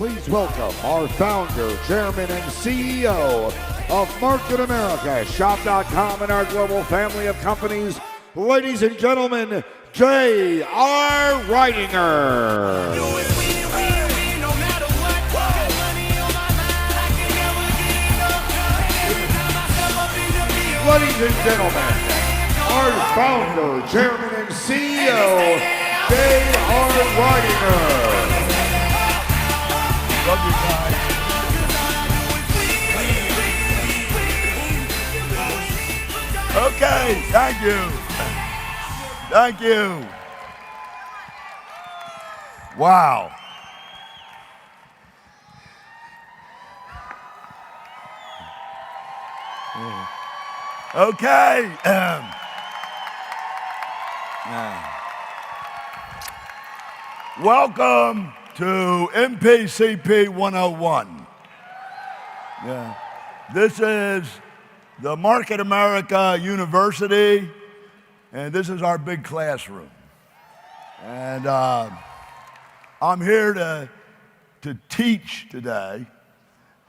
please welcome our founder, chairman, and CEO of Market America, Shop.com, and our global family of companies, ladies and gentlemen, J.R. Reidinger. Ladies and gentlemen, our founder, chairman, and CEO, J.R. Reidinger. Love you guys. Okay, thank you. Thank you. Wow. Okay. Welcome to MPCP 101. This is the Market America University, and this is our big classroom. And I'm here to teach today.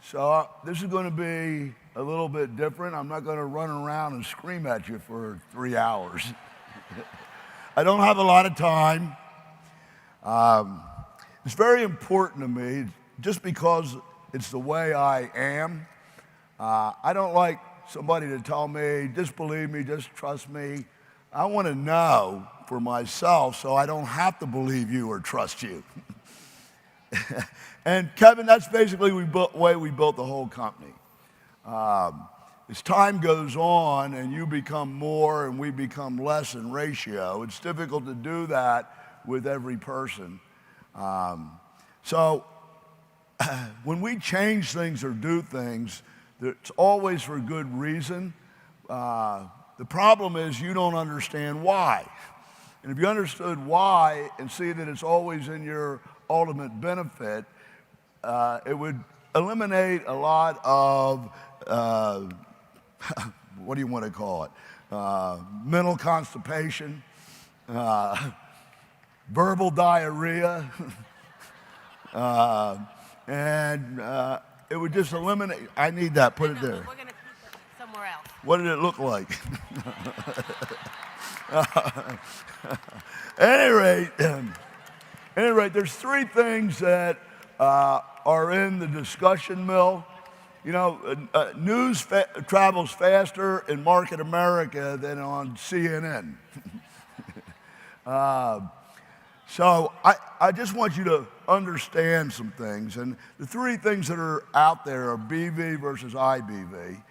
So this is going to be a little bit different. I'm not going to run around and scream at you for 3 hours. I don't have a lot of time. It's very important to me, just because it's the way I am. I don't like somebody to tell me, just believe me, just trust me. I want to know for myself so I don't have to believe you or trust you. And Kevin, that's basically the way we built the whole company. As time goes on and you become more and we become less in ratio, it's difficult to do that with every person. So when we change things or do things, it's always for good reason. The problem is you don't understand why. And if you understood why and see that it's always in your ultimate benefit, it would eliminate a lot of, what do you want to call it? Mental constipation, verbal diarrhea, and it would just eliminate. I need that. Put it there. We're going to keep it somewhere else. What did it look like? At any rate, there's three things that are in the discussion mill. You know, news travels faster in Market America than on CNN. So I just want you to understand some things. And the three things that are out there are BV versus IBV.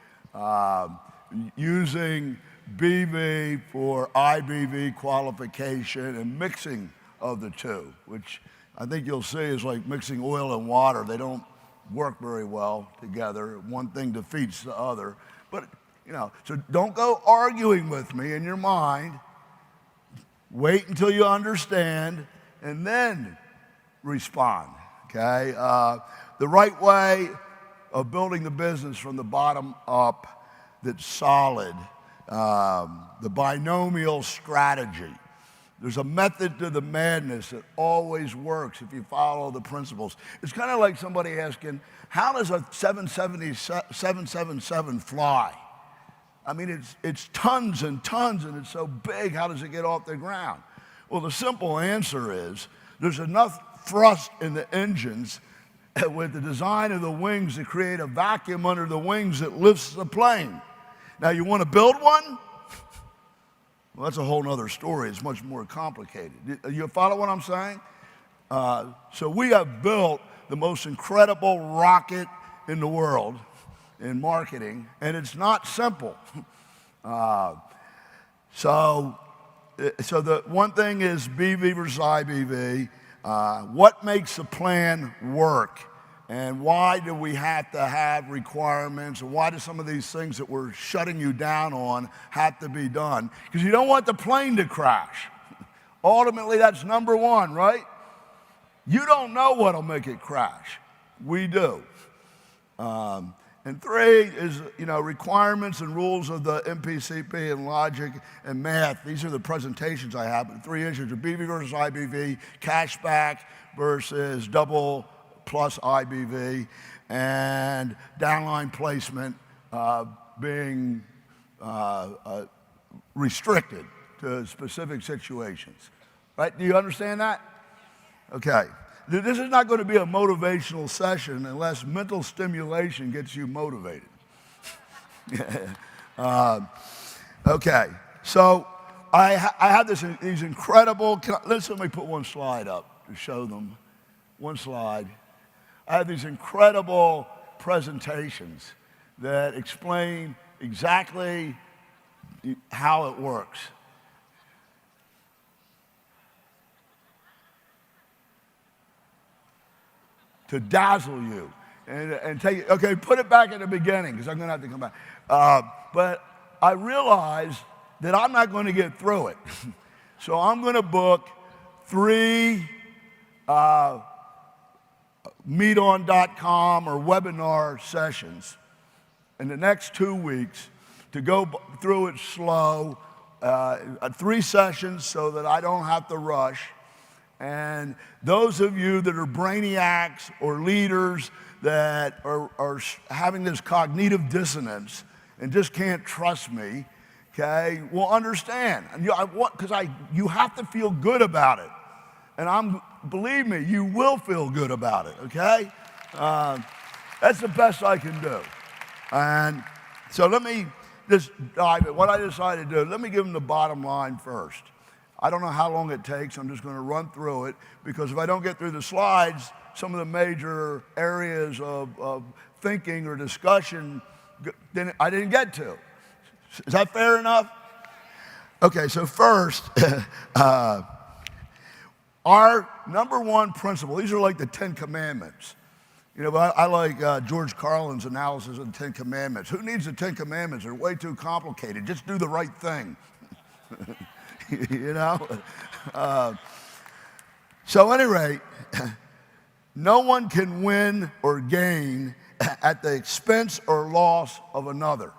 Using BV for IBV qualification and mixing of the two, which I think you'll see is like mixing oil and water. They don't work very well together. One thing defeats the other. But, you know, so don't go arguing with me in your mind. Wait until you understand and then respond, okay? The right way of building the business from the bottom up that's solid, the binomial strategy. There's a method to the madness that always works if you follow the principles. It's kind of like somebody asking, how does a 777 fly? I mean, it's tons and tons, and it's so big, how does it get off the ground? Well, the simple answer is there's enough thrust in the engines with the design of the wings to create a vacuum under the wings that lifts the plane. Now, you want to build one? Well, that's a whole nother story. It's much more complicated. You follow what I'm saying? So we have built the most incredible rocket in the world in marketing, and it's not simple. So the one thing is BV versus IBV. What makes the plan work? And why do we have to have requirements? And why do some of these things that we're shutting you down on have to be done? Because you don't want the plane to crash. Ultimately, that's number one, right? You don't know what'll make it crash. We do. And three is, you know, requirements and rules of the MPCP and logic and math. These are the presentations I have. But three issues are BV versus IBV, cashback versus double plus IBV, and Downline Placement being restricted to specific situations. Right? Do you understand that? Okay. This is not going to be a motivational session unless mental stimulation gets you motivated. Okay. So I have these incredible, let me put one slide up to show them. One slide. I have these incredible presentations that explain exactly how it works. To dazzle you and take it. Okay, put it back at the beginning because I'm going to have to come back. But I realized that I'm not going to get through it. So I'm going to book 3 meeton.com or webinar sessions in the next 2 weeks to go through it slow, 3 sessions so that I don't have to rush. And those of you that are brainiacs or leaders that are having this cognitive dissonance and just can't trust me, okay, will understand. And you have to feel good about it. And believe me, you will feel good about it, okay? That's the best I can do. And so let me just dive in. What I decided to do, let me give them the bottom line first. I don't know how long it takes. I'm just going to run through it because if I don't get through the slides, some of the major areas of thinking or discussion I didn't get to. Is that fair enough? Okay, so first, our number one principle, these are like the 10 Commandments. You know, but I like George Carlin's analysis of the 10 Commandments. Who needs the 10 Commandments? They're way too complicated. Just do the right thing. You know? So at any rate, no one can win or gain at the expense or loss of another.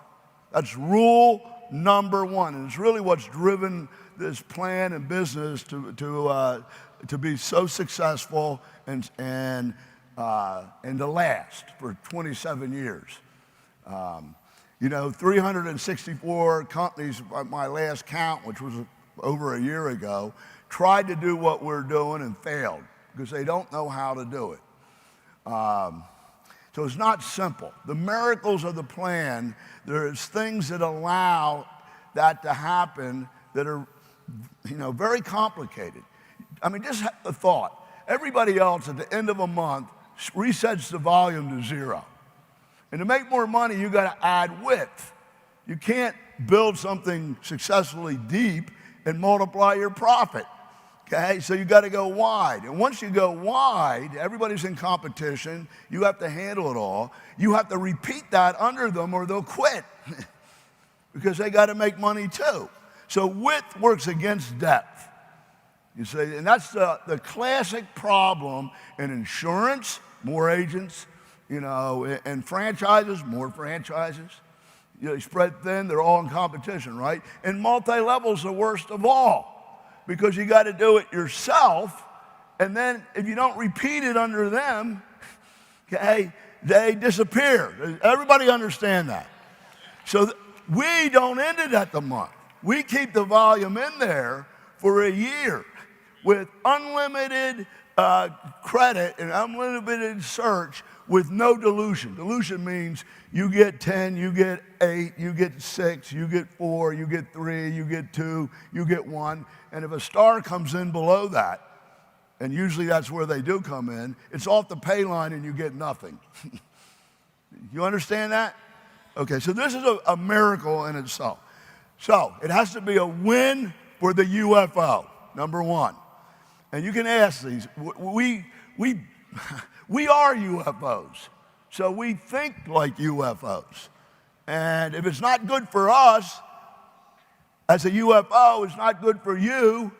That's rule number one. And it's really what's driven this plan and business to be so successful and to last for 27 years. You know, 364 companies, by my last count, which was over a year ago, tried to do what we're doing and failed because they don't know how to do it. So it's not simple. The miracles of the plan, there's things that allow that to happen that are, you know, very complicated. I mean, just have the thought. Everybody else at the end of a month resets the volume to 0. And to make more money, you got to add width. You can't build something successfully deep and multiply your profit. Okay, so you got to go wide. And once you go wide, everybody's in competition. You have to handle it all. You have to repeat that under them or they'll quit because they got to make money too. So width works against depth. You see, and that's the classic problem in insurance, more agents, you know, and franchises, more franchises. You know, they spread thin, they're all in competition, right? And multi-level's the worst of all because you got to do it yourself, and then if you don't repeat it under them, okay, they disappear. Everybody understand that? So we don't end it at the month. We keep the volume in there for a year with unlimited credit and unlimited search with no dilution. Dilution means you get 10, you get 8, you get 6, you get 4, you get 3, you get 2, you get 1. And if a star comes in below that, and usually that's where they do come in, it's off the pay line and you get nothing. You understand that? Okay, so this is a miracle in itself. So it has to be a win for the UFO, number one. And you can ask these. We are UFOs, so we think like UFOs. And if it's not good for us as a UFO, it's not good for you.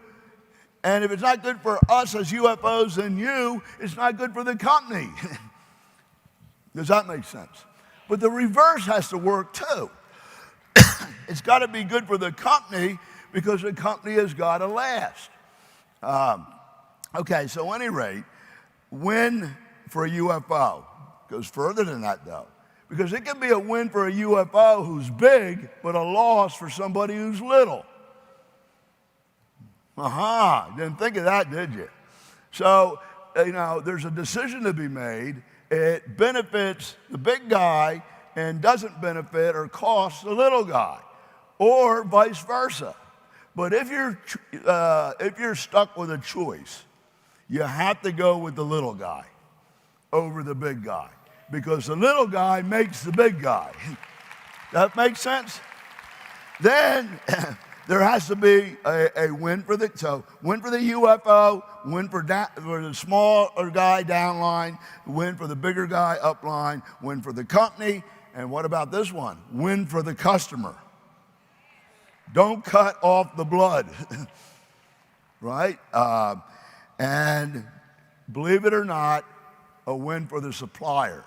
And if it's not good for us as UFOs and you, it's not good for the company. Does that make sense? But the reverse has to work too. It's got to be good for the company because the company has got to last. Okay, so at any rate, win for a UFO. Goes further than that though, because it can be a win for a UFO who's big, but a loss for somebody who's little. Didn't think of that, did you? So, there's a decision to be made. It benefits the big guy and doesn't benefit or cost the little guy, or vice versa. But if you're stuck with a choice, you have to go with the little guy over the big guy, because the little guy makes the big guy. That makes sense? Then there has to be a win for the UFO, win for the smaller guy downline, win for the bigger guy upline, win for the company, and what about this one? Win for the customer. Don't cut off the blood, right? And believe it or not, a win for the supplier.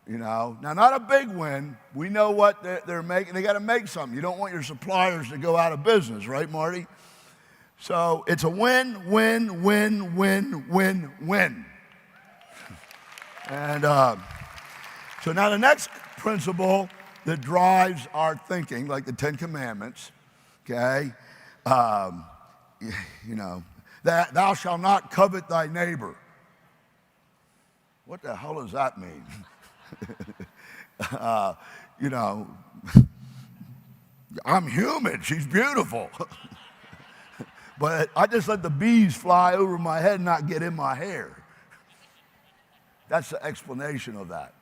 Now not a big win. We know what they're making. They got to make something. You don't want your suppliers to go out of business, right, Marty? So it's a win, win, win, win, win, win. And so now the next principle that drives our thinking, like the Ten Commandments, okay, that thou shalt not covet thy neighbor. What the hell does that mean? I'm human, she's beautiful. But I just let the bees fly over my head and not get in my hair. That's the explanation of that.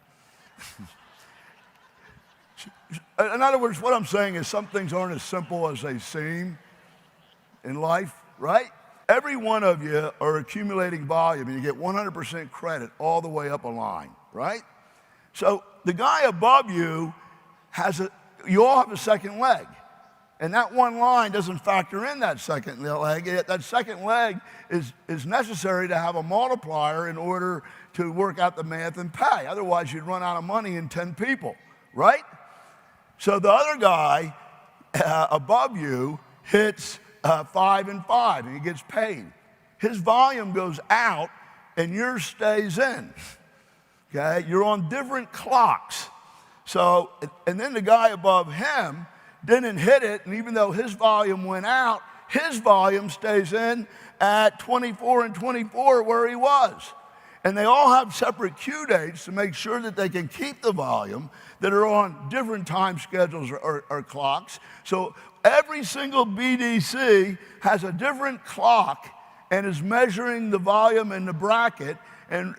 In other words, what I'm saying is some things aren't as simple as they seem in life, right? Every one of you are accumulating volume, and you get 100% credit all the way up a line, right? So the guy above you you all have a second leg. And that one line doesn't factor in that second leg. That second leg is necessary to have a multiplier in order to work out the math and pay. Otherwise, you'd run out of money in 10 people, right? So the other guy above you hits 5 and 5, and he gets paid. His volume goes out, and yours stays in. Okay, you're on different clocks. So, and then the guy above him didn't hit it, and even though his volume went out, his volume stays in at 24 and 24 where he was. And they all have separate Q dates to make sure that they can keep the volume that are on different time schedules or clocks. So every single BDC has a different clock and is measuring the volume in the bracket. And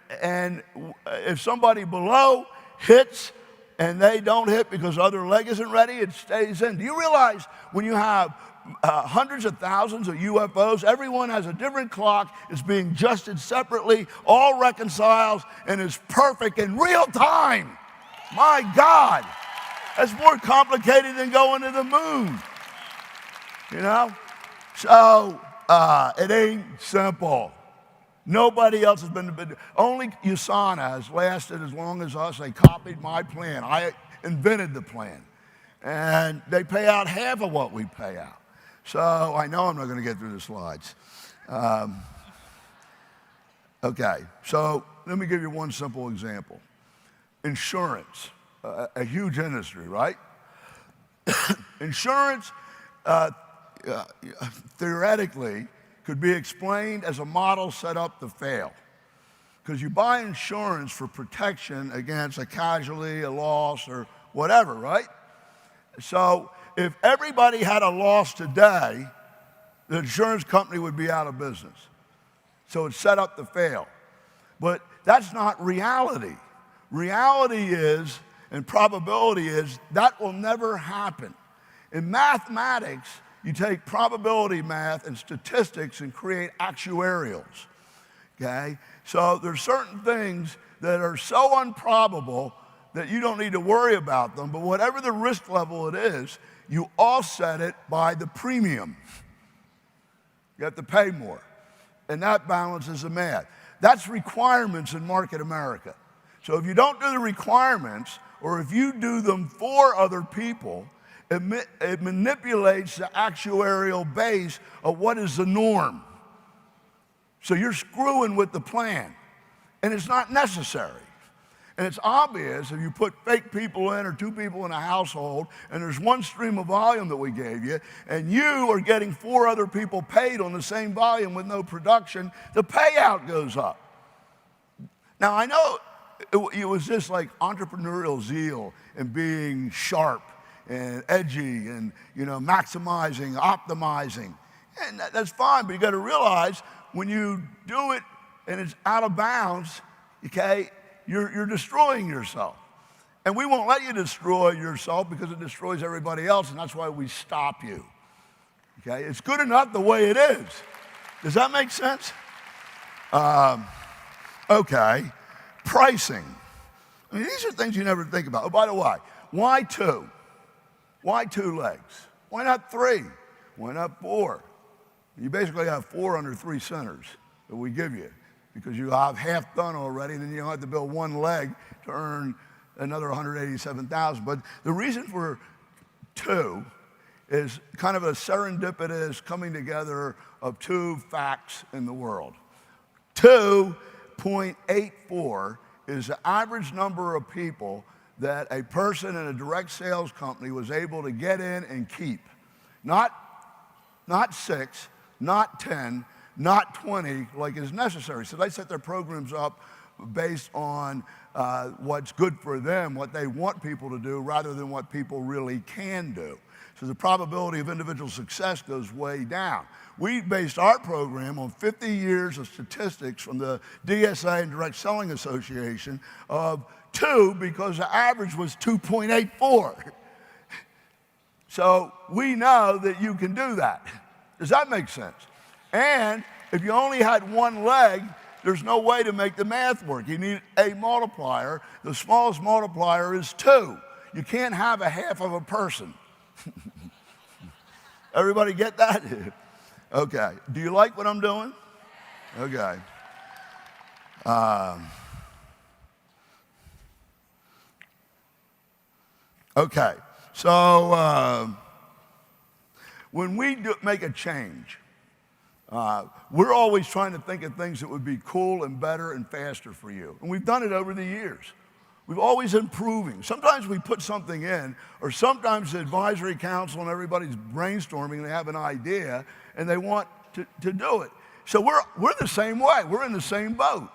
if somebody below hits and they don't hit because the other leg isn't ready, it stays in. Do you realize when you have hundreds of thousands of UFOs, everyone has a different clock, is being adjusted separately, all reconciles, and is perfect in real time? My God, that's more complicated than going to the moon, So it ain't simple. Nobody else has been, only USANA has lasted as long as us. They copied my plan. I invented the plan. And they pay out half of what we pay out. So I know I'm not going to get through the slides. Okay, so let me give you one simple example. Insurance, a huge industry, right? Insurance, theoretically, could be explained as a model set up to fail. Because you buy insurance for protection against a casualty, a loss, or whatever, right? So if everybody had a loss today, the insurance company would be out of business. So it's set up to fail. But that's not reality. Reality is, and probability is, that will never happen. In mathematics, you take probability math and statistics and create actuarials, okay? So there's certain things that are so improbable that you don't need to worry about them, but whatever the risk level it is, you offset it by the premium. You have to pay more, and that balances the math. That's requirements in market America. So if you don't do the requirements, or if you do them for other people, it manipulates the actuarial base of what is the norm. So you're screwing with the plan. And it's not necessary. And it's obvious if you put fake people in or two people in a household and there's one stream of volume that we gave you and you are getting 4 other people paid on the same volume with no production, the payout goes up. Now I know it was just like entrepreneurial zeal and being sharp and edgy and maximizing, optimizing. And that's fine, but you got to realize when you do it and it's out of bounds, okay, you're destroying yourself. And we won't let you destroy yourself because it destroys everybody else, and that's why we stop you. Okay, it's good enough the way it is. Does that make sense? Okay, pricing. I mean, these are things you never think about. Oh, by the way, why 2? Why 2 legs? Why not 3? Why not 4? You basically have 4 under 3 centers that we give you because you have half done already, and then you don't have to build 1 leg to earn another $187,000. But the reason for 2 is kind of a serendipitous coming together of 2 facts in the world. 2.84 is the average number of people that a person in a direct sales company was able to get in and keep. Not 6, not 10, not 20 like is necessary. So they set their programs up based on what's good for them, what they want people to do, rather than what people really can do. So the probability of individual success goes way down. We based our program on 50 years of statistics from the DSA and Direct Selling Association of 2 because the average was 2.84. So we know that you can do that. Does that make sense? And if you only had 1 leg, there's no way to make the math work. You need a multiplier. The smallest multiplier is 2. You can't have a half of a person. Everybody get that? Okay. Do you like what I'm doing? Okay. Okay. So when we make a change, we're always trying to think of things that would be cool and better and faster for you. And we've done it over the years. We've always improving. Sometimes we put something in, or sometimes the advisory council and everybody's brainstorming and they have an idea and they want to do it. So we're the same way. We're in the same boat.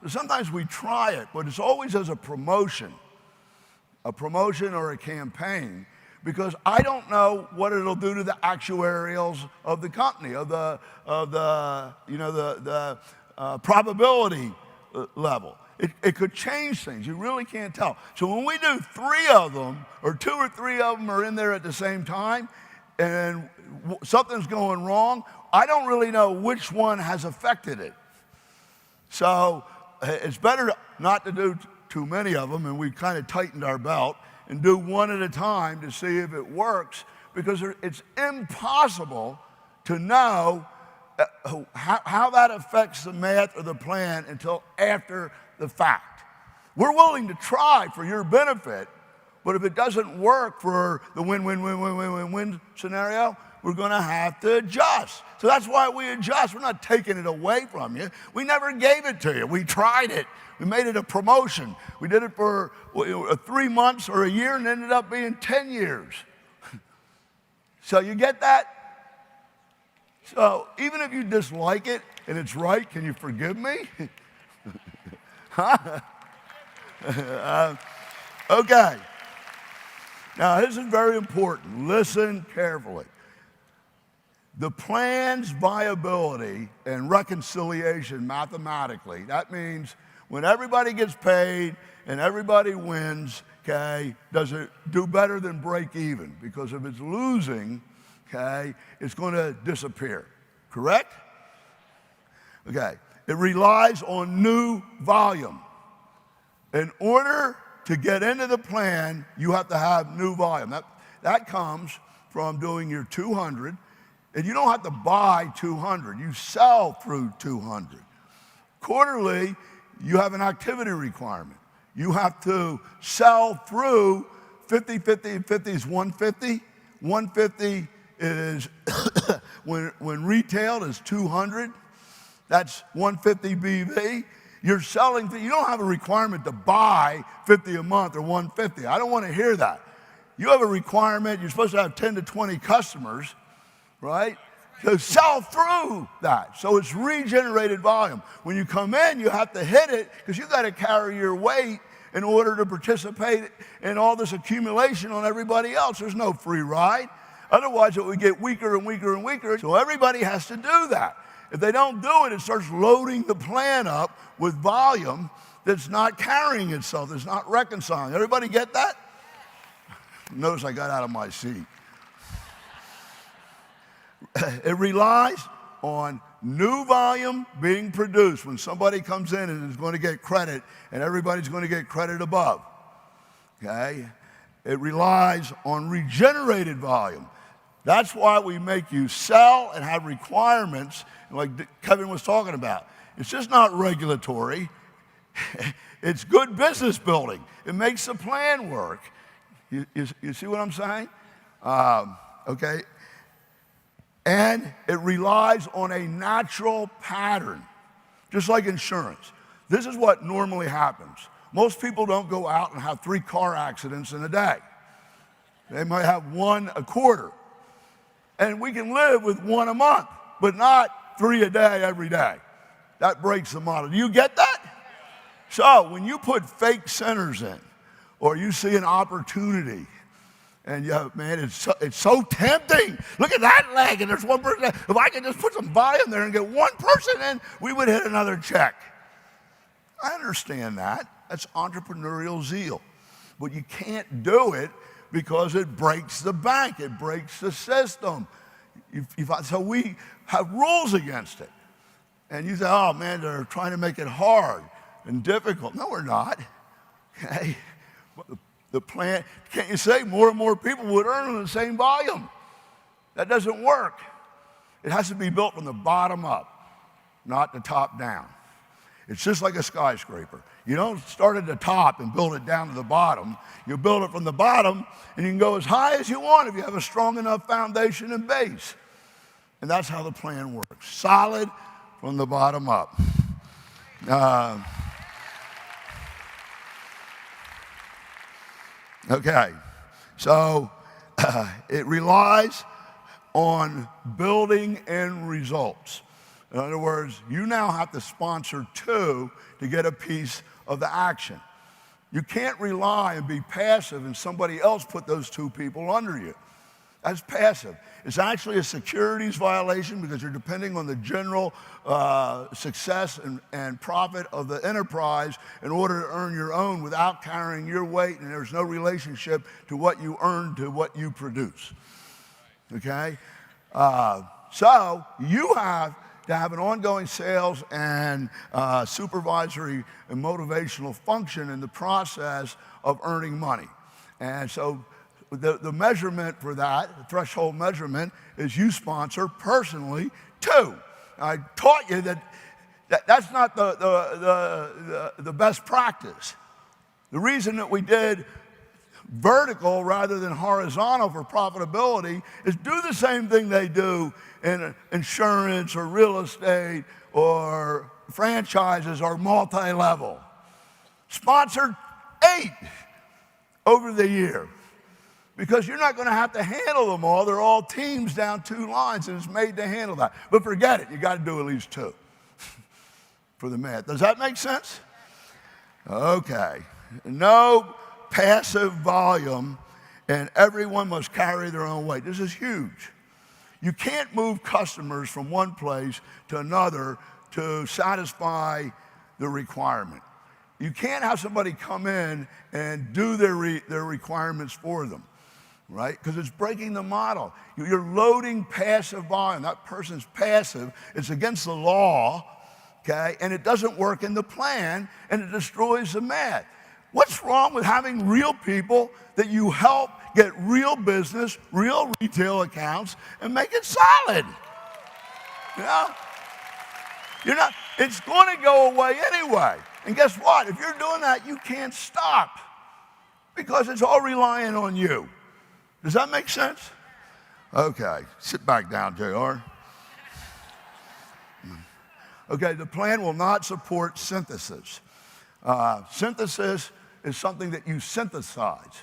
Sometimes we try it, but it's always as a promotion or a campaign, because I don't know what it'll do to the actuarials of the company, of the probability level. It could change things. You really can't tell. So when we do 3 of them, or 2 or 3 of them are in there at the same time, and something's going wrong, I don't really know which one has affected it. So it's better not to do too many of them, and we've kind of tightened our belt, and do 1 at a time to see if it works, because it's impossible to know how that affects the math or the plan until after the fact. We're willing to try for your benefit, but if it doesn't work for the win-win-win-win-win-win scenario, we're going to have to adjust. So that's why we adjust. We're not taking it away from you. We never gave it to you. We tried it. We made it a promotion. We did it for 3 months or a year, and it ended up being 10 years. So you get that? So even if you dislike it and it's right, can you forgive me? Huh? Okay. Now this is very important. Listen carefully. The plan's viability and reconciliation mathematically, that means when everybody gets paid and everybody wins, okay, does it do better than break even? Because if it's losing, okay, it's going to disappear. Correct? Okay. It relies on new volume. In order to get into the plan, you have to have new volume. That comes from doing your 200, and you don't have to buy 200. You sell through 200. Quarterly, you have an activity requirement. You have to sell through 50, 50, and 50 is 150. 150 is when retailed is 200. That's 150 BV. You're selling, you don't have a requirement to buy 50 a month or 150. I don't want to hear that. You have a requirement, you're supposed to have 10 to 20 customers, right? To sell through that. So it's regenerated volume. When you come in, you have to hit it because you got to carry your weight in order to participate in all this accumulation on everybody else. There's no free ride. Otherwise, it would get weaker and weaker and weaker. So everybody has to do that. If they don't do it, it starts loading the plan up with volume that's not carrying itself, that's not reconciling. Everybody get that? Notice I got out of my seat. It relies on new volume being produced. When somebody comes in and is going to get credit, and everybody's going to get credit above, okay? It relies on regenerated volume. That's why we make you sell and have requirements, like Kevin was talking about. It's just not regulatory. It's good business building. It makes the plan work. You see what I'm saying? Okay. And it relies on a natural pattern, just like insurance. This is what normally happens. Most people don't go out and have 3 car accidents in a day. They might have 1 a quarter. And we can live with 1 a month, but not 3 a day every day. That breaks the model. Do you get that? So when you put fake centers in, or you see an opportunity, and man, it's so tempting. Look at that leg, and there's 1 person. If I could just put some volume there and get 1 person in, we would hit another check. I understand that. That's entrepreneurial zeal. But you can't do it because it breaks the bank. It breaks the system. So we have rules against it. And you say, oh, man, they're trying to make it hard and difficult. No, we're not. Okay? The plan, can't you say more and more people would earn on the same volume? That doesn't work. It has to be built from the bottom up, not the top down. It's just like a skyscraper. You don't start at the top and build it down to the bottom. You build it from the bottom, and you can go as high as you want if you have a strong enough foundation and base. And that's how the plan works. Solid from the bottom up. Okay, so it relies on building end results. In other words, you now have to sponsor 2 to get a piece of the action. You can't rely and be passive and somebody else put those 2 people under you. That's passive. It's actually a securities violation because you're depending on the general success and profit of the enterprise in order to earn your own without carrying your weight, and there's no relationship to what you earn to what you produce. Okay? So you have to have an ongoing sales and supervisory and motivational function in the process of earning money. And so the measurement for that, the threshold measurement, is you sponsor personally 2. I taught you that's not the best practice. The reason that we did vertical rather than horizontal for profitability is do the same thing they do in insurance or real estate or franchises or multi-level. Sponsor 8 over the year. Because you're not going to have to handle them all. They're all teams down 2 lines, and it's made to handle that. But forget it. You got to do at least 2 for the math. Does that make sense? Okay. No passive volume, and everyone must carry their own weight. This is huge. You can't move customers from one place to another to satisfy the requirement. You can't have somebody come in and do their requirements for them. Right? Because it's breaking the model. You're loading passive volume. That person's passive. It's against the law, okay? And it doesn't work in the plan, and it destroys the math. What's wrong with having real people that you help get real business, real retail accounts, and make it solid? You know? It's going to go away anyway. And guess what? If you're doing that, you can't stop because it's all relying on you. Does that make sense? Okay, sit back down, JR. Okay, the plan will not support synthesis. Synthesis is something that you synthesize.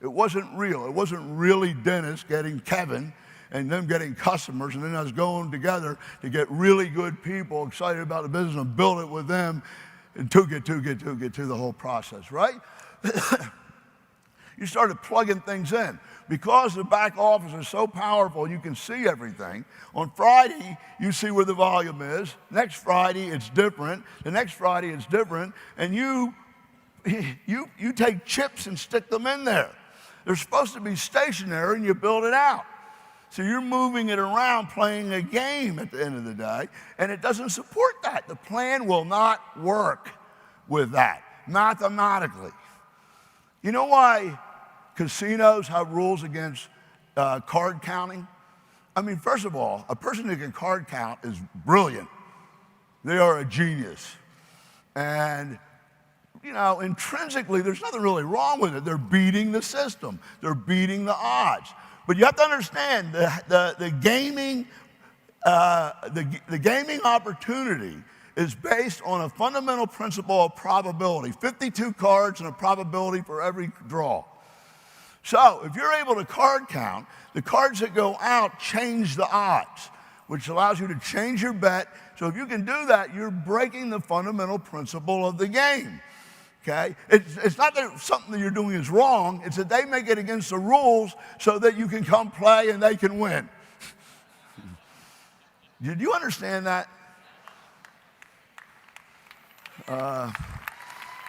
It wasn't real. It wasn't really Dennis getting Kevin and them getting customers and then us going together to get really good people excited about the business and build it with them and get to the whole process, right? You started plugging things in. Because the back office is so powerful, you can see everything. On Friday, you see where the volume is. Next Friday, it's different. The next Friday, it's different. And you take chips and stick them in there. They're supposed to be stationary, and you build it out. So you're moving it around, playing a game at the end of the day, and it doesn't support that. The plan will not work with that, mathematically. You know why casinos have rules against card counting? I mean, first of all, a person who can card count is brilliant. They are a genius. And, you know, intrinsically, there's nothing really wrong with it. They're beating the system. They're beating the odds. But you have to understand the gaming opportunity is based on a fundamental principle of probability. 52 cards and a probability for every draw. So if you're able to card count, the cards that go out change the odds, which allows you to change your bet. So if you can do that, you're breaking the fundamental principle of the game. Okay? It's not that something that you're doing is wrong, it's that they make it against the rules so that you can come play and they can win. Did you understand that?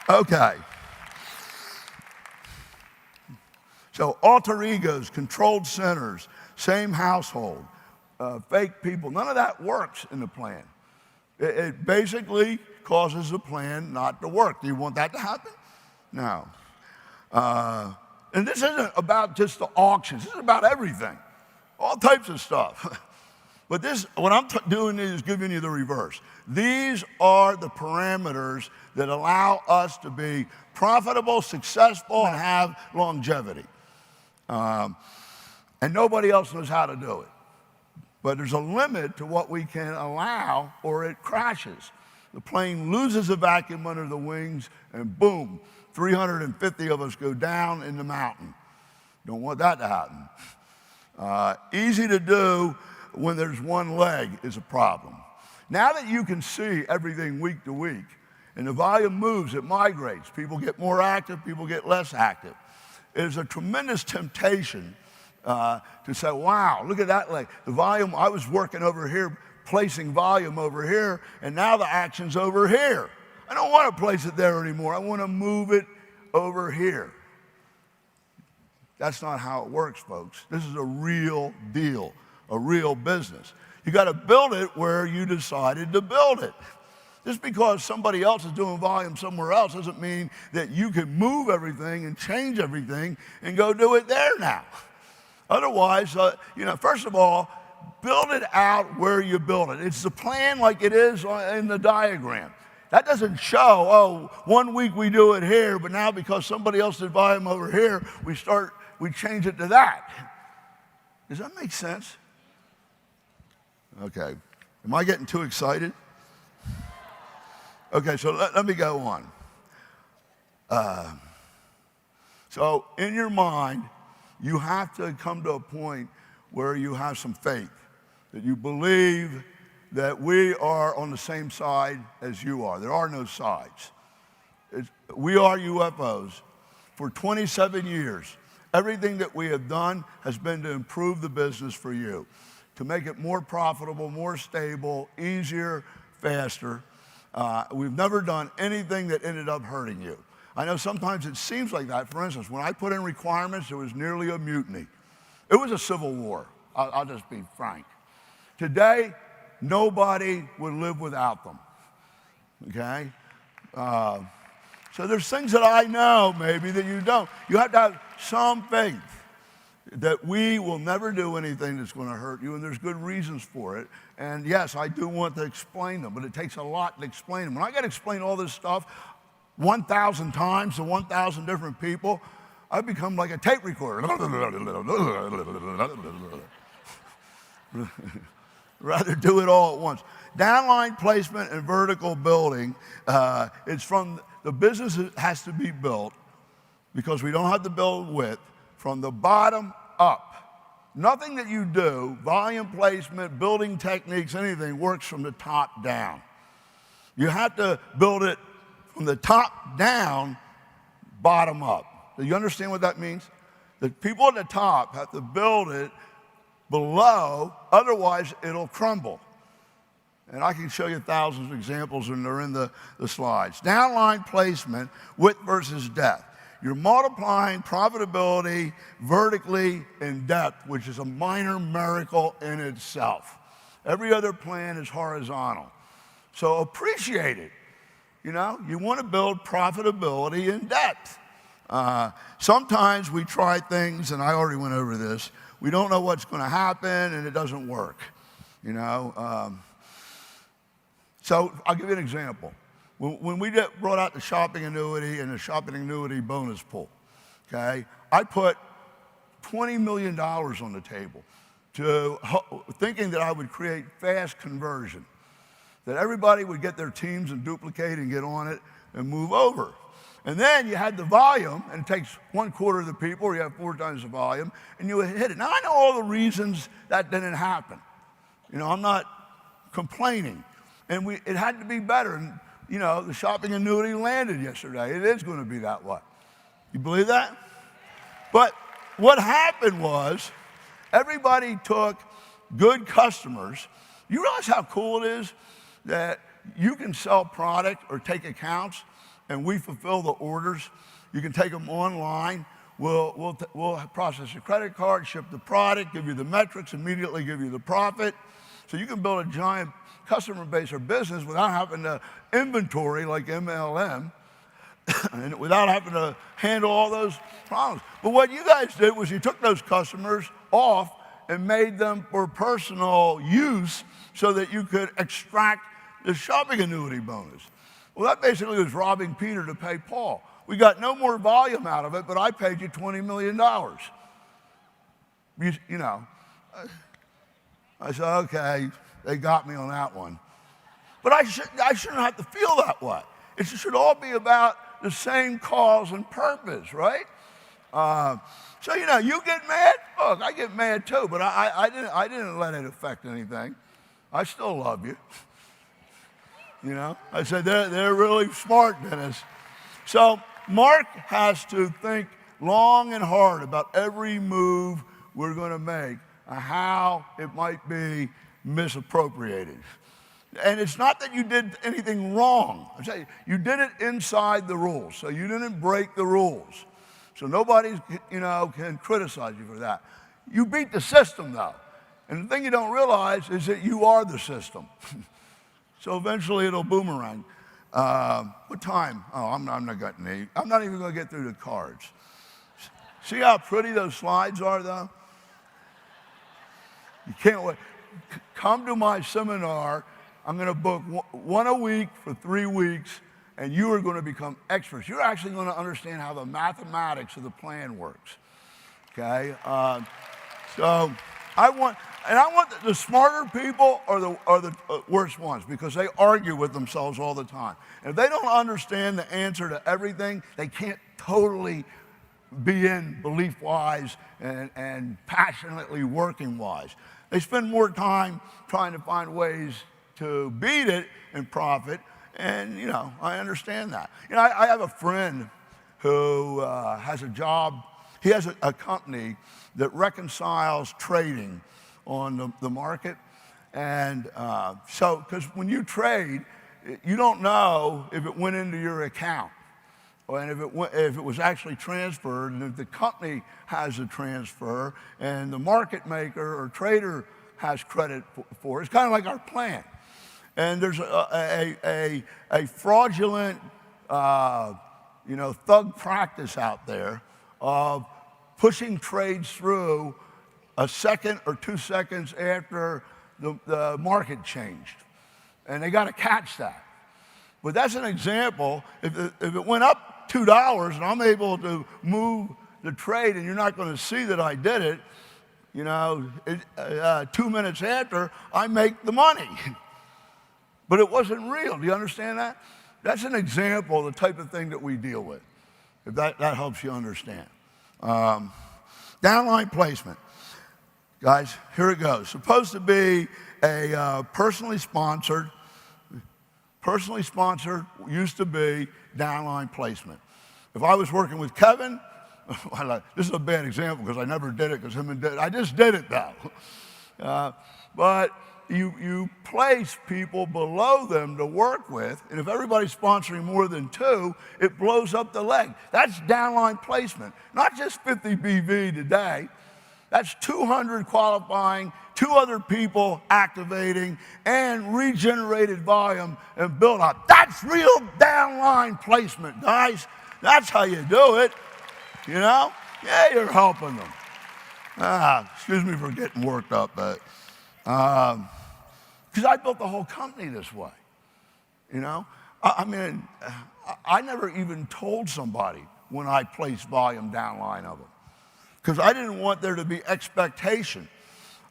Okay. So alter egos, controlled centers, same household, fake people, none of that works in the plan. It basically causes the plan not to work. Do you want that to happen? No. And this isn't about just the auctions. This is about everything, all types of stuff. But this, what I'm doing is giving you the reverse. These are the parameters that allow us to be profitable, successful, and have longevity. And nobody else knows how to do it. But there's a limit to what we can allow or it crashes. The plane loses the vacuum under the wings and boom, 350 of us go down in the mountain. Don't want that to happen. Easy to do when there's one leg is a problem. Now that you can see everything week to week and the volume moves, it migrates. People get more active, people get less active. It is a tremendous temptation to say, wow, look at that leg. The volume, I was working over here, placing volume over here, and now the action's over here. I don't want to place it there anymore. I want to move it over here. That's not how it works, folks. This is a real deal, a real business. You got to build it where you decided to build it. Just because somebody else is doing volume somewhere else doesn't mean that you can move everything and change everything and go do it there now. Otherwise, first of all, build it out where you build it. It's the plan like it is in the diagram. That doesn't show, one week we do it here, but now because somebody else did volume over here, we change it to that. Does that make sense? Okay. Am I getting too excited? Okay, so let me go on. So in your mind, you have to come to a point where you have some faith, that you believe that we are on the same side as you are. There are no sides. We are UFOs. For 27 years, everything that we have done has been to improve the business for you, to make it more profitable, more stable, easier, faster. We've never done anything that ended up hurting you. I know sometimes it seems like that. For instance, when I put in requirements, there was nearly a mutiny. It was a civil war. I'll just be frank. Today, nobody would live without them, okay? So there's things that I know maybe that you don't. You have to have some faith that we will never do anything that's going to hurt you, and there's good reasons for it. And yes, I do want to explain them, but it takes a lot to explain them. When I got to explain all this stuff 1,000 times to 1,000 different people, I become like a tape recorder. Rather do it all at once. Downline placement and vertical building, it's from the business that has to be built because we don't have to build width from the bottom up. Nothing that you do, volume placement, building techniques, anything, works from the top down. You have to build it from the top down, bottom up. Do you understand what that means? The people at the top have to build it below, otherwise it'll crumble. And I can show you thousands of examples and they're in the slides. Downline placement, width versus depth. You're multiplying profitability vertically in depth, which is a minor miracle in itself. Every other plan is horizontal. So appreciate it. You know, you want to build profitability in depth. Sometimes we try things, and I already went over this, we don't know what's going to happen and it doesn't work, you know. So I'll give you an example. When we brought out the shopping annuity and the shopping annuity bonus pool, okay, I put $20 million on the table thinking that I would create fast conversion, that everybody would get their teams and duplicate and get on it and move over. And then you had the volume, and it takes 1/4 of the people, or you have 4 times the volume, and you hit it. Now, I know all the reasons that didn't happen. You know, I'm not complaining. And it had to be better. And, you know, the shopping annuity landed yesterday. It is going to be that way. You believe that? But what happened was everybody took good customers. You realize how cool it is that you can sell product or take accounts and we fulfill the orders. You can take them online. We'll process your credit card, ship the product, give you the metrics, immediately give you the profit. So you can build a giant customer base or business without having to inventory like MLM and without having to handle all those problems. But what you guys did was you took those customers off and made them for personal use so that you could extract the shopping annuity bonus. Well, that basically was robbing Peter to pay Paul. We got no more volume out of it, but I paid you $20 million. You know, I said, okay, they got me on that one. But I shouldn't have to feel that way. It should all be about the same cause and purpose, right? So, you know, you get mad? Look, I get mad too, but I didn't let it affect anything. I still love you. You know, I said, they're really smart, Dennis. So Mark has to think long and hard about every move we're going to make and how it might be misappropriated. And it's not that you did anything wrong. I'm saying you did it inside the rules, so you didn't break the rules. So nobody, you know, can criticize you for that. You beat the system, though. And the thing you don't realize is that you are the system. So eventually it'll boomerang. What time? Oh, I'm not getting eight. I'm not even going to get through the cards. See how pretty those slides are, though? You can't wait. Come to my seminar. I'm going to book one a week for 3 weeks, and you are going to become experts. You're actually going to understand how the mathematics of the plan works. Okay? So I want the smarter people are the worst ones because they argue with themselves all the time. And if they don't understand the answer to everything, they can't totally be in belief-wise and passionately working-wise. They spend more time trying to find ways to beat it and profit, and, you know, I understand that. You know, I have a friend who has a job. He has a company that reconciles trading on the market. And so, because when you trade, you don't know if it went into your account and if it was actually transferred, and if the company has a transfer and the market maker or trader has credit for it. It's kind of like our plan. And there's a fraudulent, you know, thug practice out there of pushing trades through a second or 2 seconds after the market changed. And they got to catch that. But that's an example. If it went up $2 and I'm able to move the trade and you're not going to see that I did it, You know, 2 minutes after, I make the money. But it wasn't real. Do you understand that? That's an example of the type of thing that we deal with, if that helps you understand. Downline placement. Guys, here it goes. Supposed to be a personally sponsored, used to be downline placement. If I was working with Kevin, this is a bad example because I never did it because I just did it though. But you place people below them to work with, and if everybody's sponsoring more than 2, it blows up the leg. That's downline placement. Not just 50 BV today. That's 200 qualifying, 2 other people activating, and regenerated volume and build up. That's real downline placement, guys. That's how you do it, you know? Yeah, you're helping them. Excuse me for getting worked up, but because I built the whole company this way, you know? I mean, I never even told somebody when I placed volume downline of them, because I didn't want there to be expectation.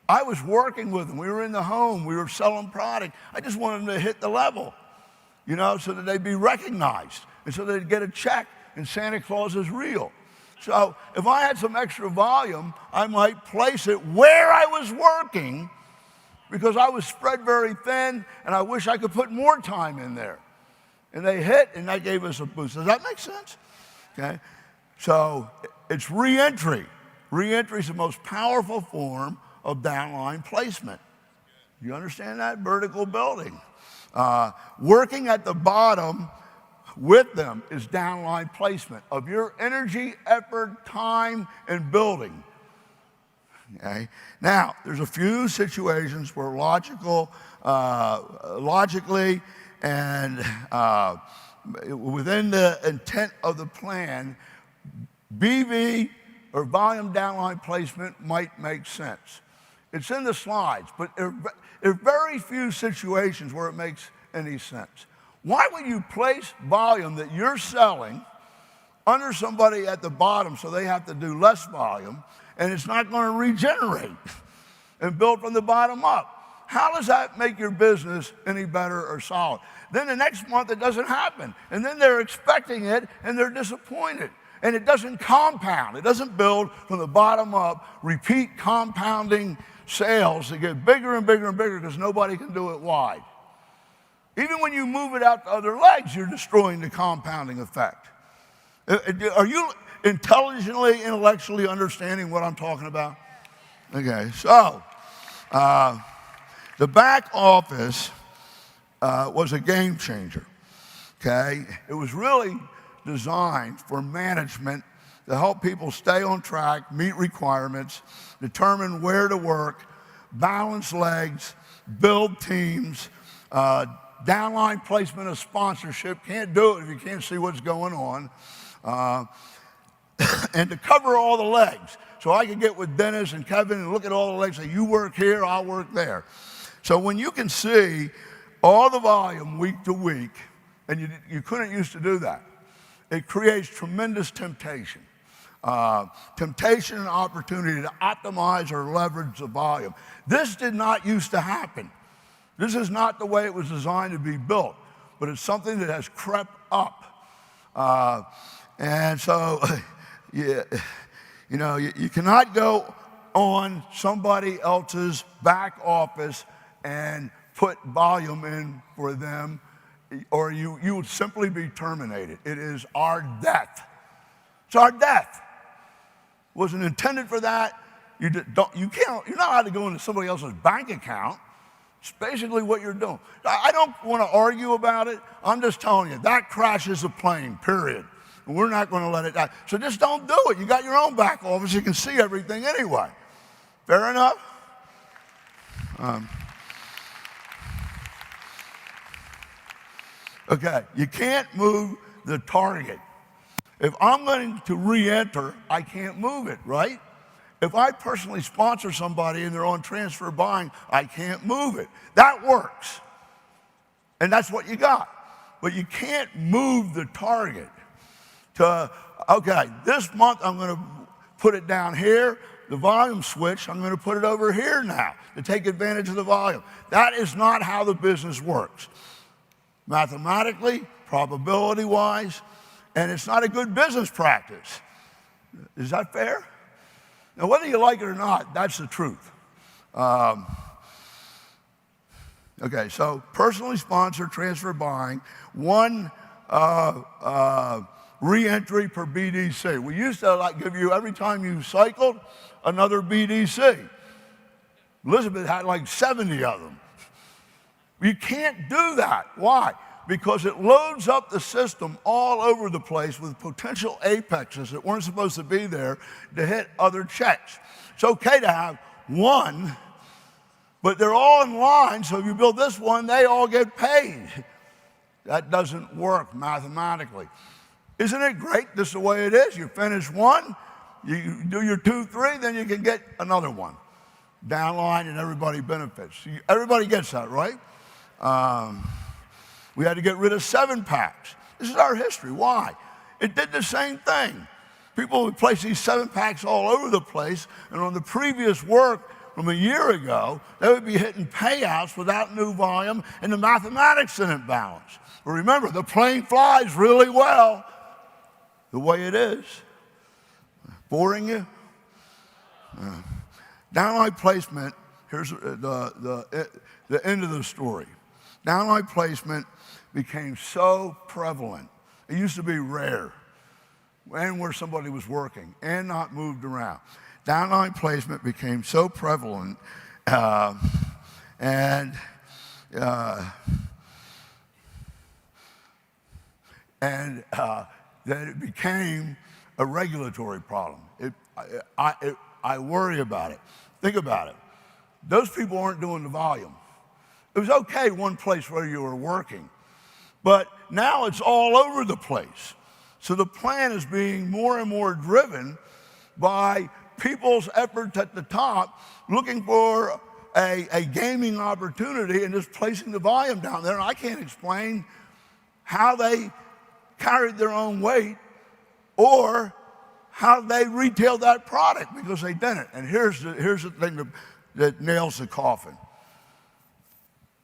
I was working with them. We were in the home. We were selling product. I just wanted them to hit the level, you know, so that they'd be recognized and so they'd get a check and Santa Claus is real. So if I had some extra volume, I might place it where I was working because I was spread very thin and I wish I could put more time in there. And they hit and that gave us a boost. Does that make sense? Okay. So it's re-entry. Re-entry is the most powerful form of downline placement. You understand that? Vertical building. Working at the bottom with them is downline placement of your energy, effort, time, and building. Okay? Now, there's a few situations where logically and within the intent of the plan, BV or volume downline placement might make sense. It's in the slides, but there are very few situations where it makes any sense. Why would you place volume that you're selling under somebody at the bottom so they have to do less volume and it's not going to regenerate and build from the bottom up? How does that make your business any better or solid? Then the next month it doesn't happen, and then they're expecting it and they're disappointed. And it doesn't compound. It doesn't build from the bottom up, repeat compounding sales that get bigger and bigger and bigger because nobody can do it wide. Even when you move it out to other legs, you're destroying the compounding effect. Are you intellectually understanding what I'm talking about? Okay, so the back office was a game changer, okay? It was really designed for management to help people stay on track, meet requirements, determine where to work, balance legs, build teams, downline placement of sponsorship. Can't do it if you can't see what's going on. And to cover all the legs. So I could get with Dennis and Kevin and look at all the legs and say, you work here, I'll work there. So when you can see all the volume week to week, and you couldn't used to do that, it creates tremendous temptation. Temptation and opportunity to optimize or leverage the volume. This did not used to happen. This is not the way it was designed to be built, but it's something that has crept up. And so, you cannot go on somebody else's back office and put volume in for them, or you would simply be terminated. It is our death. It's our death. Wasn't intended for that. You're not allowed to go into somebody else's bank account. It's basically what you're doing. I don't want to argue about it. I'm just telling you, that crashes a plane, period. And we're not going to let it die. So just don't do it. You got your own back office. You can see everything anyway. Fair enough? Okay, you can't move the target. If I'm going to re-enter, I can't move it, right? If I personally sponsor somebody and they're on transfer buying, I can't move it. That works. And that's what you got. But you can't move the target to, okay, this month I'm going to put it down here. the volume switch, I'm going to put it over here now to take advantage of the volume. That is not how the business works. Mathematically, probability-wise, and it's not a good business practice. Is that fair? Now, whether you like it or not, that's the truth. Okay, so personally sponsored transfer buying, one re-entry per BDC. We used to give you, every time you cycled, another BDC. Elizabeth had like 70 of them. You can't do that. Why? Because it loads up the system all over the place with potential apexes that weren't supposed to be there to hit other checks. It's okay to have one, but they're all in line, so if you build this one, they all get paid. That doesn't work mathematically. Isn't it great? This is the way it is. You finish one, you do your 2, 3, then you can get another one. Downline and everybody benefits. Everybody gets that, right? We had to get rid of 7-packs. This is our history. Why? It did the same thing. People would place these 7-packs all over the place, and on the previous work from a year ago, they would be hitting payouts without new volume, and the mathematics didn't balance. But remember, the plane flies really well the way it is. Boring you? Downline placement, here's the end of the story. Downline placement became so prevalent. It used to be rare, and where somebody was working and not moved around. Downline placement became so prevalent and that it became a regulatory problem. I worry about it. Think about it. Those people aren't doing the volume. It was okay one place where you were working, but now it's all over the place. So the plan is being more and more driven by people's efforts at the top looking for a gaming opportunity and just placing the volume down there. And I can't explain how they carried their own weight or how they retailed that product, because they didn't. And here's the thing that nails the coffin.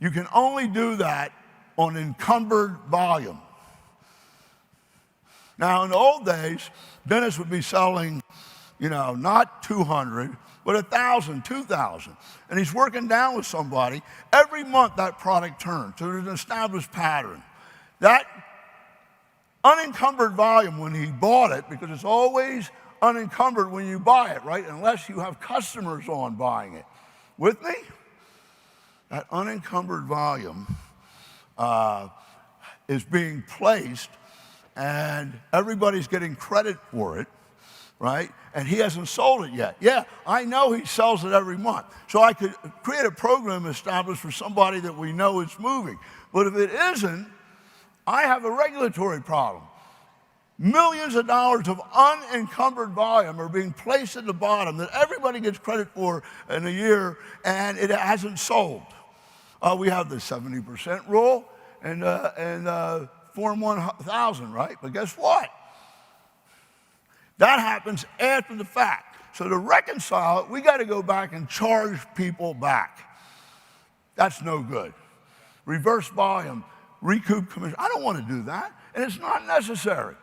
You can only do that on encumbered volume. Now, in the old days, Dennis would be selling, not 200, but 1,000, 2,000. And he's working down with somebody. Every month that product turns. So there's an established pattern. That unencumbered volume when he bought it, because it's always unencumbered when you buy it, right? Unless you have customers on buying it. With me? That unencumbered volume is being placed, and everybody's getting credit for it, right? And he hasn't sold it yet. Yeah, I know he sells it every month. So I could create a program established for somebody that we know is moving. But if it isn't, I have a regulatory problem. Millions of dollars of unencumbered volume are being placed at the bottom that everybody gets credit for in a year, and it hasn't sold. We have the 70% rule and Form 1000, right? But guess what? That happens after the fact. So to reconcile it, we got to go back and charge people back. That's no good. Reverse volume, recoup commission. I don't want to do that, and it's not necessary.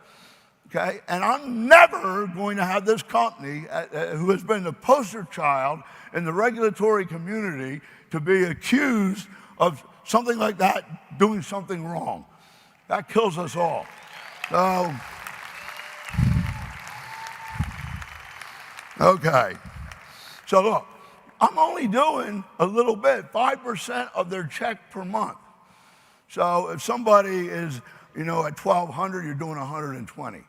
Okay? And I'm never going to have this company, who has been the poster child in the regulatory community, to be accused of something like that, doing something wrong. That kills us all. So, okay. So look, I'm only doing a little bit, 5% of their check per month. So if somebody is, at 1,200, you're doing 120.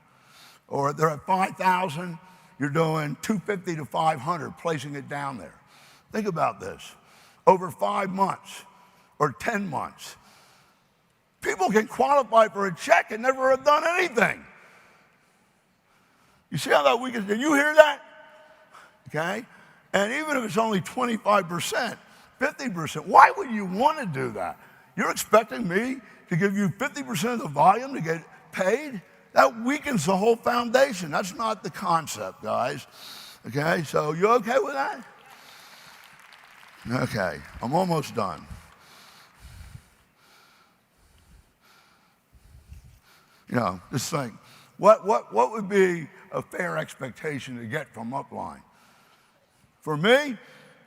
Or they're at 5,000, you're doing 250 to 500, placing it down there. Think about this. Over 5 months or 10 months, people can qualify for a check and never have done anything. You see how that weekend, did you hear that? Okay? And even if it's only 25%, 50%, why would you want to do that? You're expecting me to give you 50% of the volume to get paid? That weakens the whole foundation. That's not the concept, guys. Okay, so you okay with that? Okay, I'm almost done. You know, just think, what would be a fair expectation to get from upline? For me,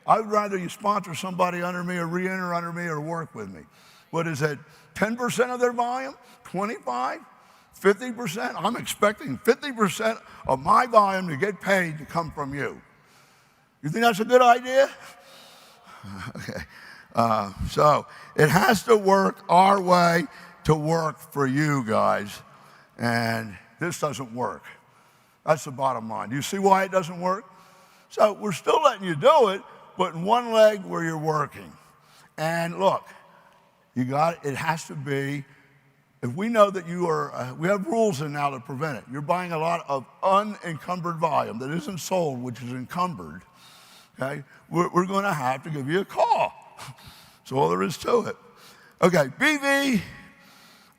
I would rather you sponsor somebody under me or re-enter under me or work with me. What is it, 10% of their volume, 25, 50%? I'm expecting 50% of my volume to get paid to come from you. You think that's a good idea? Okay. So it has to work our way to work for you guys, and this doesn't work. That's the bottom line. Do you see why it doesn't work? So we're still letting you do it, but in one leg where you're working. And look, it has to be, if we know that you are, we have rules in now to prevent it. You're buying a lot of unencumbered volume that isn't sold, which is encumbered, okay? We're going to have to give you a call. That's all there is to it. Okay, BV,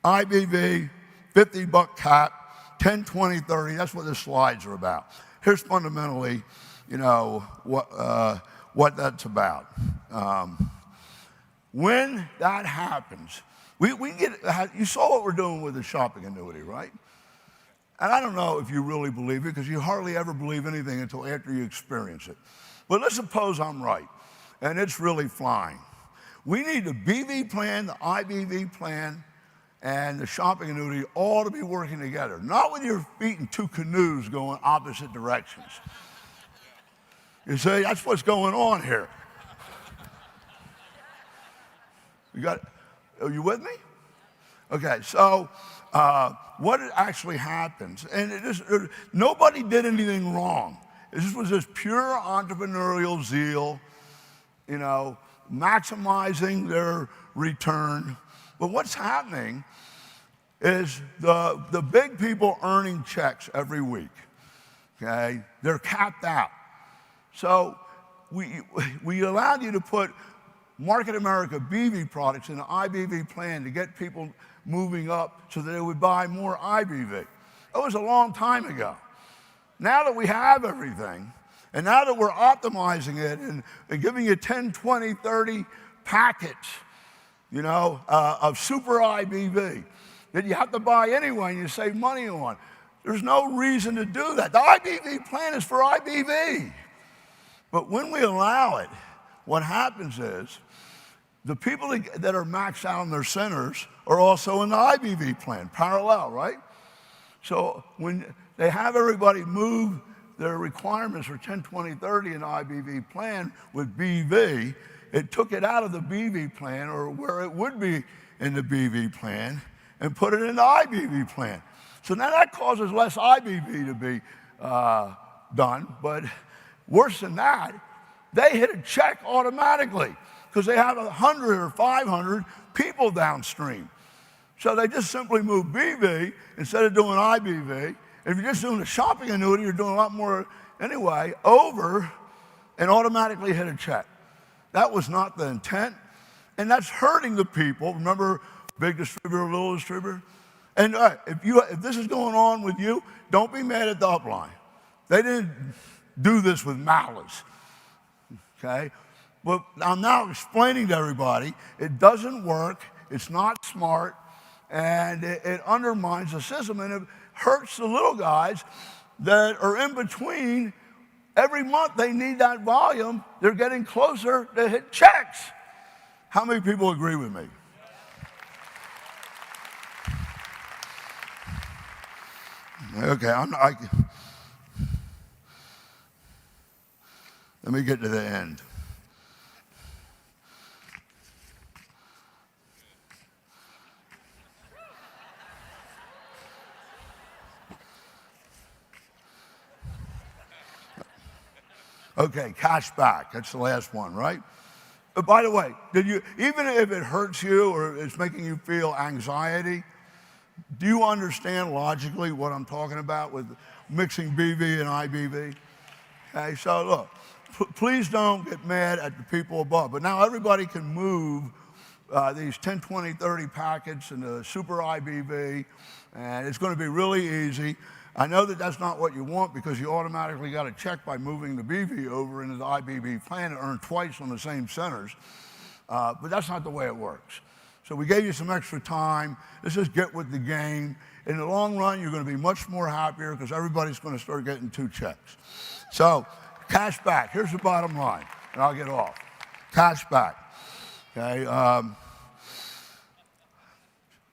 IBV, $50 cap, 10, 20, 30, that's what the slides are about. Here's fundamentally, you know, what that's about. When that happens, you saw what we're doing with the shopping annuity, right? And I don't know if you really believe it, because you hardly ever believe anything until after you experience it. But let's suppose I'm right, and it's really flying. We need the BV plan, the IBV plan, and the shopping annuity all to be working together, not with your feet in two canoes going opposite directions. You see, that's what's going on here. Are you with me? Okay, so what actually happens, and nobody did anything wrong. This was just pure entrepreneurial zeal, you know, maximizing their return. But what's happening is the big people earning checks every week, okay? They're capped out. So we allowed you to put Market America BV products in the IBV plan to get people moving up so that they would buy more IBV. That was a long time ago. Now that we have everything, and now that we're optimizing it and giving you 10, 20, 30 packets, you know, of super IBV that you have to buy anyway and you save money on, there's no reason to do that. The IBV plan is for IBV. But when we allow it, what happens is the people that are maxed out on their centers are also in the IBV plan, parallel, right? So when they have everybody move their requirements for 10, 20, 30 in the IBV plan with BV, it took it out of the BV plan, or where it would be in the BV plan, and put it in the IBV plan. So now that causes less IBV to be done, but worse than that, they hit a check automatically because they have 100 or 500 people downstream. So they just simply move BV instead of doing IBV. If you're just doing a shopping annuity, you're doing a lot more anyway, over, and automatically hit a check. That was not the intent, and that's hurting the people. Remember, big distributor, little distributor? And if this is going on with you, don't be mad at the upline. They didn't do this with malice, okay? But I'm now explaining to everybody, it doesn't work, it's not smart, and it undermines the system, and it hurts the little guys that are in between. Every month they need that volume. They're getting closer to hit checks. How many people agree with me? Okay, let me get to the end. Okay, cashback, that's the last one, right? But by the way, even if it hurts you or it's making you feel anxiety, do you understand logically what I'm talking about with mixing BV and IBV? Okay, so look, please don't get mad at the people above. But now everybody can move these 10, 20, 30 packets in the super IBV, and it's going to be really easy. I know that that's not what you want because you automatically got a check by moving the BV over into the IBV plan to earn twice on the same centers, but that's not the way it works. So we gave you some extra time. Let's just get with the game. In the long run, you're going to be much more happier because everybody's going to start getting 2 checks. So cash back, here's the bottom line, and I'll get off. Cash back, okay?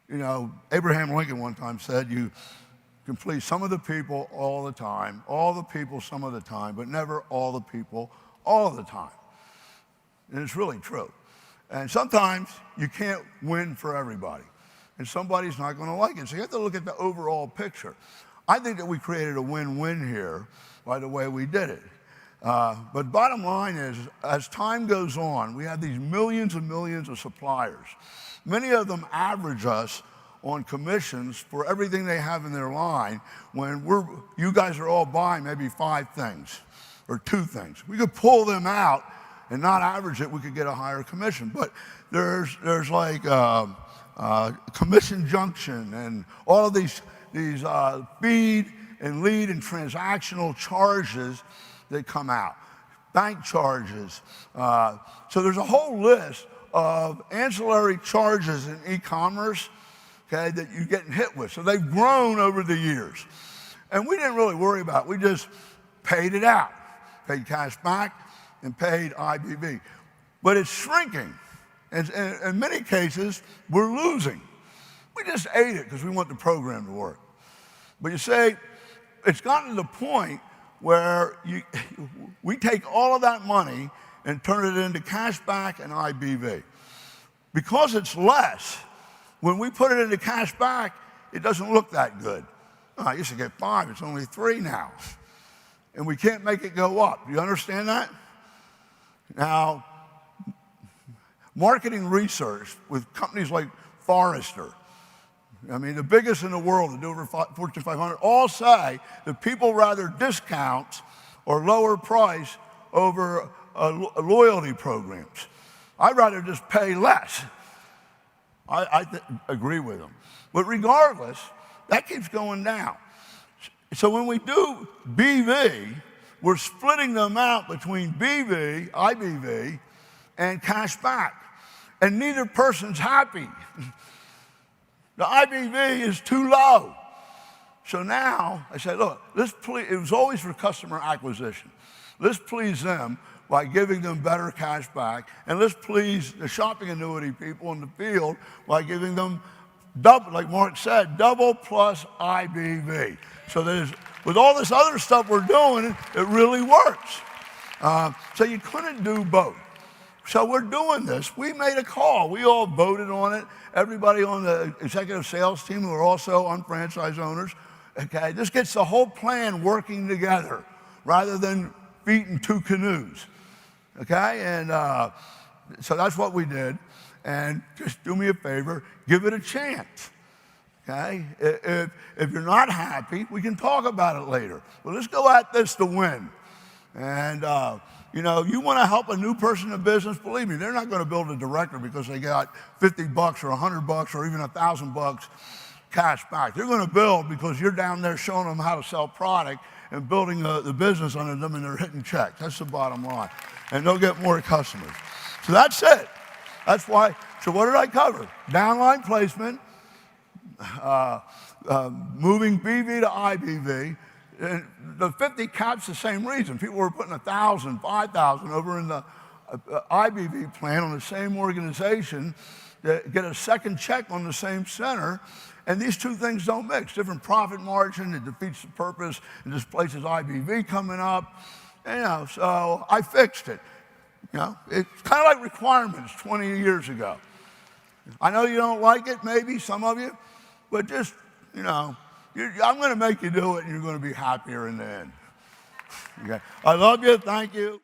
You know, Abraham Lincoln one time said, you can please some of the people all the time, all the people some of the time, but never all the people all the time. And it's really true. And sometimes you can't win for everybody. And somebody's not going to like it. So you have to look at the overall picture. I think that we created a win-win here by the way we did it. But bottom line is, as time goes on, we have these millions and millions of suppliers. Many of them average us on commissions for everything they have in their line when you guys are all buying maybe 5 things or 2 things. We could pull them out and not average it, we could get a higher commission. But there's like commission junction and all of these feed and lead and transactional charges that come out, bank charges. So there's a whole list of ancillary charges in e-commerce, okay, that you're getting hit with. So they've grown over the years. And we didn't really worry about it. We just paid it out, paid cash back and paid IBV. But it's shrinking. And in many cases, we're losing. We just ate it because we want the program to work. But you say, it's gotten to the point where we take all of that money and turn it into cash back and IBV. Because it's less, when we put it into cash back, it doesn't look that good. Oh, I used to get 5, it's only 3 now. And we can't make it go up. Do you understand that? Now, marketing research with companies like Forrester, I mean, the biggest in the world that do over Fortune 500, all say that people rather discounts or lower price over loyalty programs. I'd rather just pay less. I agree with them. But regardless, that keeps going down. So when we do BV, we're splitting the amount between BV, IBV, and cash back. And neither person's happy. The IBV is too low. So now I said, look, it was always for customer acquisition. Let's please them by giving them better cash back, and let's please the shopping annuity people in the field by giving them double, like Mark said, double plus IBV. So with all this other stuff we're doing, it really works. So you couldn't do both. So we're doing this. We made a call. We all voted on it. Everybody on the executive sales team who are also unfranchised owners. Okay, this gets the whole plan working together rather than feet in 2 canoes. Okay, and so that's what we did. And just do me a favor, give it a chance. Okay, if you're not happy, we can talk about it later. But let's go at this to win. And you know, you want to help a new person in business, believe me, they're not going to build a director because they got $50 or $100 or even $1,000 cash back. They're going to build because you're down there showing them how to sell product and building the business under them, and they're hitting checks. That's the bottom line. And they'll get more customers. So that's it. That's why. So what did I cover? Downline placement, moving BV to IBV. And the 50 cap's the same reason. People were putting 1,000, 5,000 over in the IBV plan on the same organization to get a second check on the same center. And these 2 things don't mix. Different profit margin, it defeats the purpose. It displaces IBV coming up. And, you know, so I fixed it. You know, it's kind of like requirements 20 years ago. I know you don't like it, maybe, some of you, but just, you know, I'm going to make you do it, and you're going to be happier in the end. Okay. I love you. Thank you.